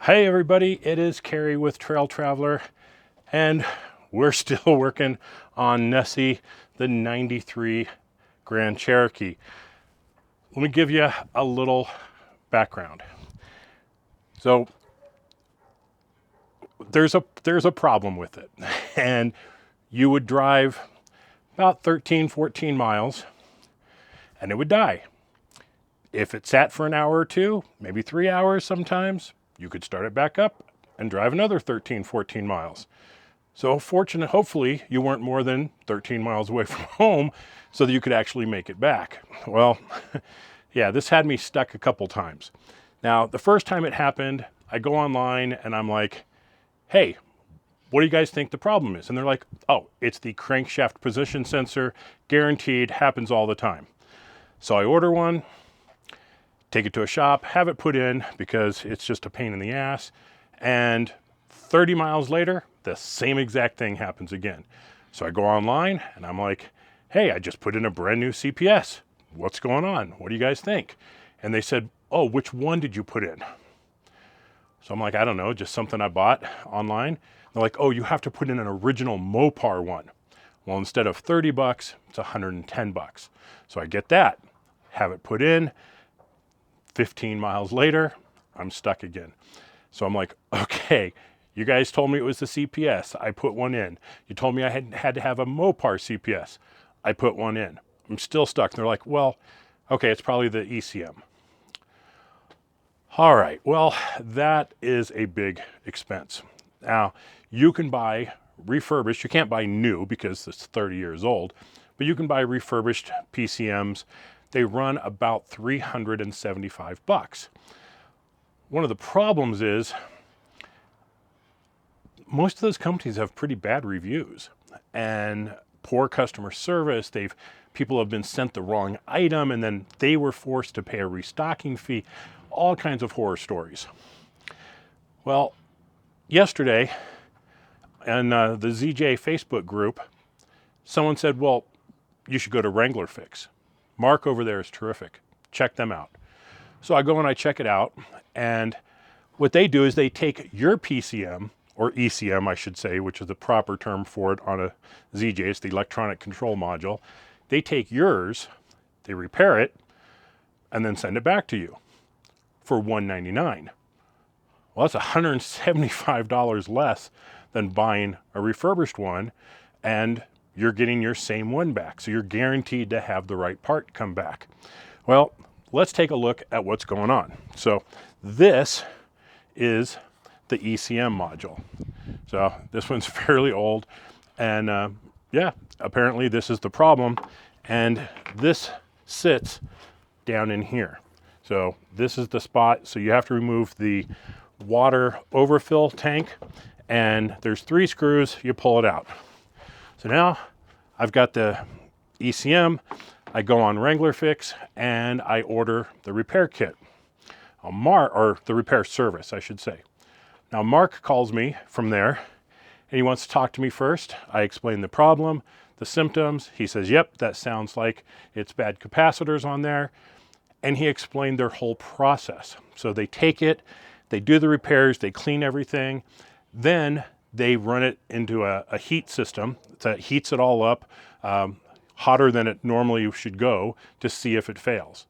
Hey everybody, it is Kerry with Trail Traveler, and we're still working on Nessie, the 93 Grand Cherokee. Let me give you a little background. So there's a problem with it, and you would drive about 13, 14 miles and it would die. If it sat for an hour or two, maybe 3 hours sometimes, you could start it back up and drive another 13, 14 miles. So hopefully you weren't more than 13 miles away from home so that you could actually make it back. Well, yeah, this had me stuck a couple times. Now, the first time it happened, I go online and I'm like, hey, what do you guys think the problem is? And they're like, oh, it's the crankshaft position sensor, guaranteed, happens all the time. So I order one, take it to a shop, have it put in because it's just a pain in the ass. And 30 miles later, the same exact thing happens again. So I go online and I'm like, hey, I just put in a brand new CPS. What's going on? What do you guys think? And they said, oh, which one did you put in? So I'm like, I don't know, just something I bought online. They're like, oh, you have to put in an original Mopar one. Well, instead of 30 bucks, it's 110 bucks. So I get that, have it put in. 15 miles later, I'm stuck again. So I'm like, okay, you guys told me it was the CPS. I put one in. You told me I had to have a Mopar CPS. I put one in. I'm still stuck. They're like, well, okay, it's probably the ECM. All right, well, that is a big expense. Now, you can buy refurbished. You can't buy new because it's 30 years old, but you can buy refurbished PCMs. They run about 375 bucks. One of the problems is most of those companies have pretty bad reviews and poor customer service. People have been sent the wrong item and then they were forced to pay a restocking fee, all kinds of horror stories. Well, yesterday in the ZJ Facebook group, someone said, well, you should go to WranglerFix. Mark over there is terrific. Check them out. So I go and I check it out, and what they do is they take your PCM, or ECM I should say, which is the proper term for it on a ZJ, it's the electronic control module. They take yours, they repair it, and then send it back to you for $199. Well, that's $175 less than buying a refurbished one, and you're getting your same one back. So you're guaranteed to have the right part come back. Well, let's take a look at what's going on. So this is the ECM module. So this one's fairly old, and yeah, apparently this is the problem. And this sits down in here. So this is the spot. So you have to remove the water overfill tank, and there's 3 screws, you pull it out. So now I've got the ECM, I go on WranglerFix and I order the repair kit, or the repair service, I should say. Now Mark calls me from there and he wants to talk to me first. I explain the problem, the symptoms. He says, yep, that sounds like it's bad capacitors on there. And he explained their whole process. So they take it, they do the repairs, they clean everything, then they run it into a heat system that heats it all up, hotter than it normally should go, to see if it fails.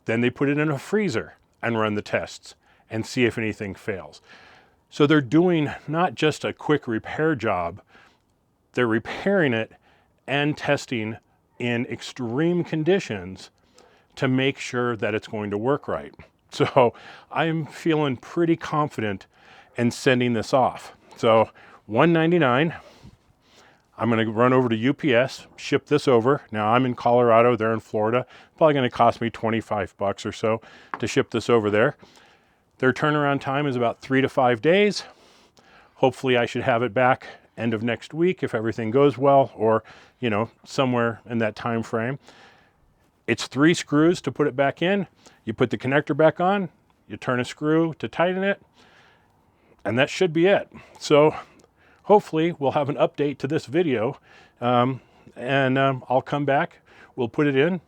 Then they put it in a freezer and run the tests and see if anything fails. So they're doing not just a quick repair job, they're repairing it and testing in extreme conditions to make sure that it's going to work right. So I'm feeling pretty confident in sending this off. So $199, I'm going to run over to UPS, ship this over. Now I'm in Colorado, they're in Florida. Probably going to cost me 25 bucks or so to ship this over there. Their turnaround time is about 3 to 5 days. Hopefully I should have it back end of next week if everything goes well, or somewhere in that time frame. It's 3 screws to put it back in. You put the connector back on, you turn a screw to tighten it, and that should be it. So hopefully we'll have an update to this video, and I'll come back, we'll put it in,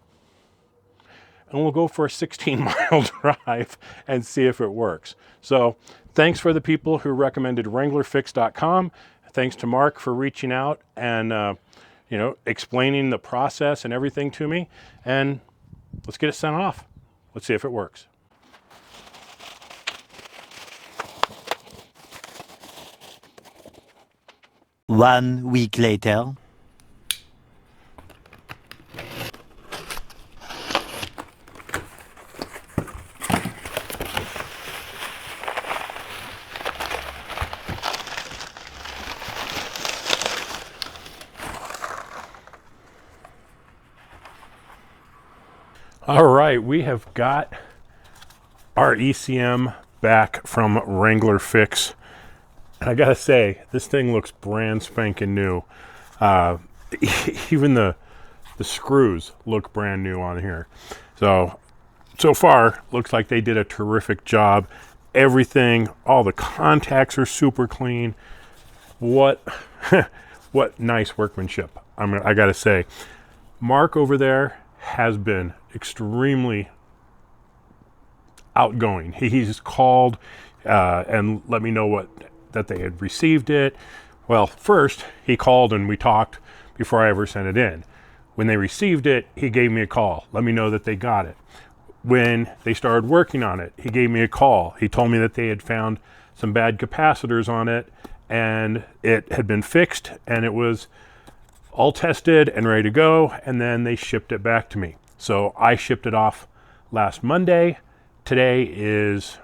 and we'll go for a 16-mile drive and see if it works. So thanks for the people who recommended WranglerFix.com. Thanks to Mark for reaching out and explaining the process and everything to me. And let's get it sent off. Let's see if it works. One week later. All right, we have got our ECM back from WranglerFix. And I gotta say, this thing looks brand spanking new. Even the screws look brand new on here. So far, looks like they did a terrific job. Everything, all the contacts are super clean. What nice workmanship. I gotta say, Mark over there has been extremely outgoing. He's called and let me know that they had received it. Well, first he called and we talked before I ever sent it in. When they received it, he gave me a call, let me know that they got it. When they started working on it, he gave me a call. He told me that they had found some bad capacitors on it and it had been fixed and it was all tested and ready to go, and then they shipped it back to me. So I shipped it off last Monday. Today is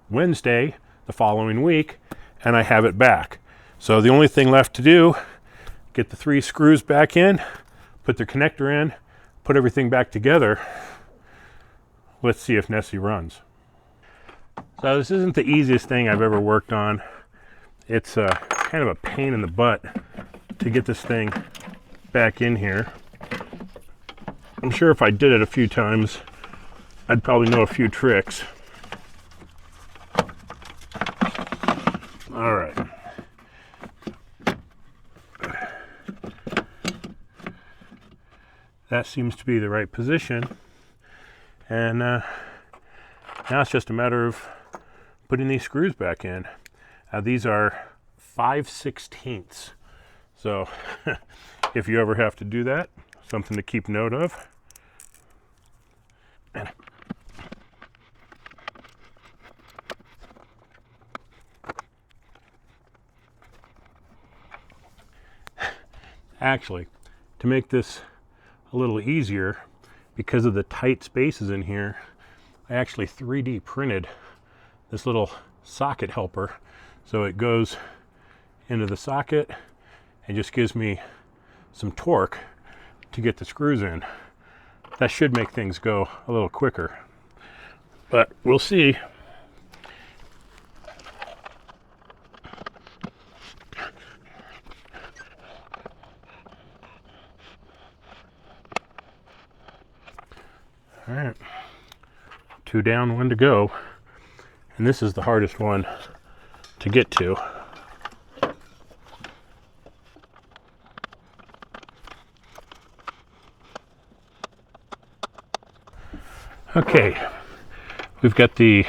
Wednesday, the following week, and I have it back. So the only thing left to do, get the 3 screws back in, put the connector in, put everything back together. Let's see if Nessie runs. So this isn't the easiest thing I've ever worked on. It's kind of a pain in the butt to get this thing back in here. I'm sure if I did it a few times, I'd probably know a few tricks. All right. That seems to be the right position. And now it's just a matter of putting these screws back in. These are 5/16. So if you ever have to do that, something to keep note of. Actually, to make this a little easier, because of the tight spaces in here, I actually 3D printed this little socket helper. So it goes into the socket and just gives me some torque to get the screws in. That should make things go a little quicker, but we'll see. All right, 2 down, 1 to go. And this is the hardest one to get to. Okay, we've got the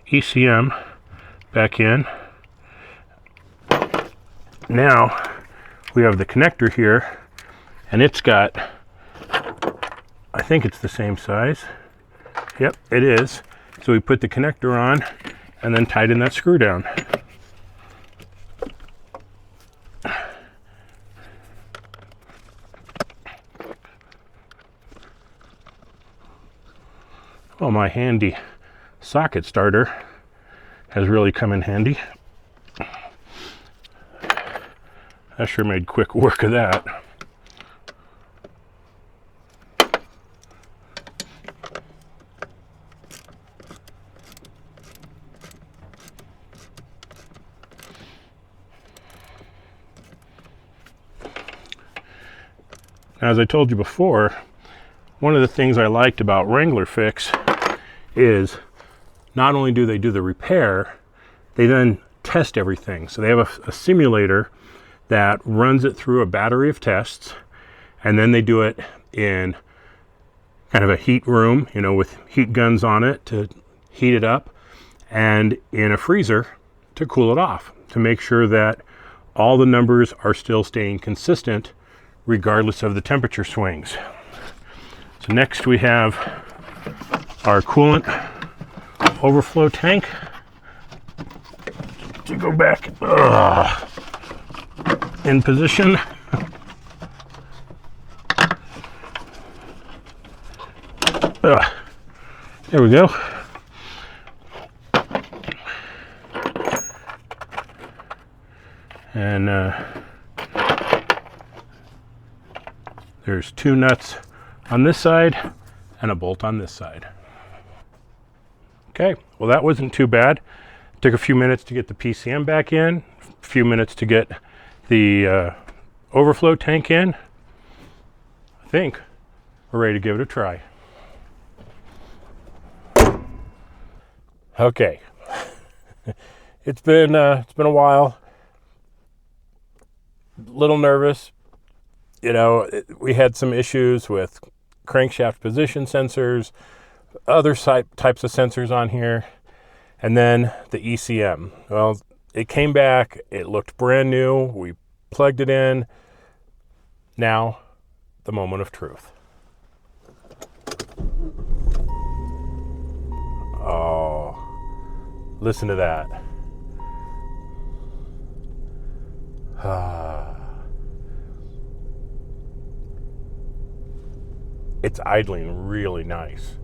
ECM back in. Now we have the connector here, and it's got, I think it's the same size. Yep, it is. So we put the connector on and then tighten that screw down. Well, my handy socket starter has really come in handy. I sure made quick work of that. Now, as I told you before, one of the things I liked about WranglerFix is not only do they do the repair, they then test everything. So they have a simulator that runs it through a battery of tests, and then they do it in kind of a heat room, you know, with heat guns on it to heat it up, and in a freezer to cool it off, to make sure that all the numbers are still staying consistent regardless of the temperature swings. So next we have our coolant overflow tank. To go back in position. There we go. And there's 2 nuts on this side and a bolt on this side. Okay, well that wasn't too bad. Took a few minutes to get the PCM back in, a few minutes to get the overflow tank in. I think we're ready to give it a try. Okay, it's been a while. Little nervous, you know. We had some issues with crankshaft position sensors, other types of sensors on here. And then the ECM. Well, it came back. It looked brand new. We plugged it in. Now, the moment of truth. Oh, listen to that. It's idling really nice.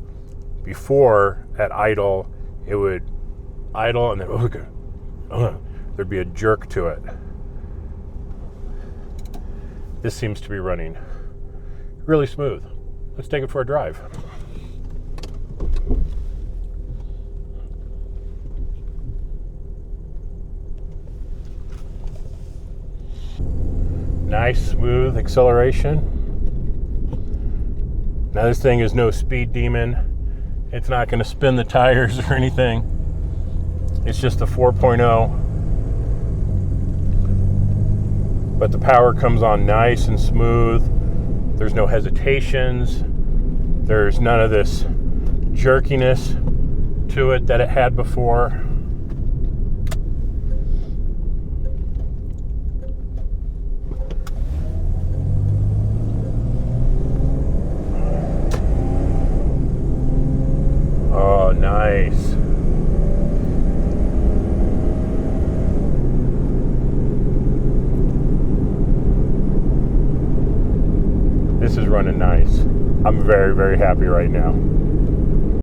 Before, at idle, it would idle and then there'd be a jerk to it. This seems to be running really smooth. Let's take it for a drive. Nice smooth acceleration. Now this thing is no speed demon. It's not going to spin the tires or anything. It's just a 4.0. But the power comes on nice and smooth. There's no hesitations. There's none of this jerkiness to it that it had before. Oh, nice. This is running nice. I'm very, very happy right now.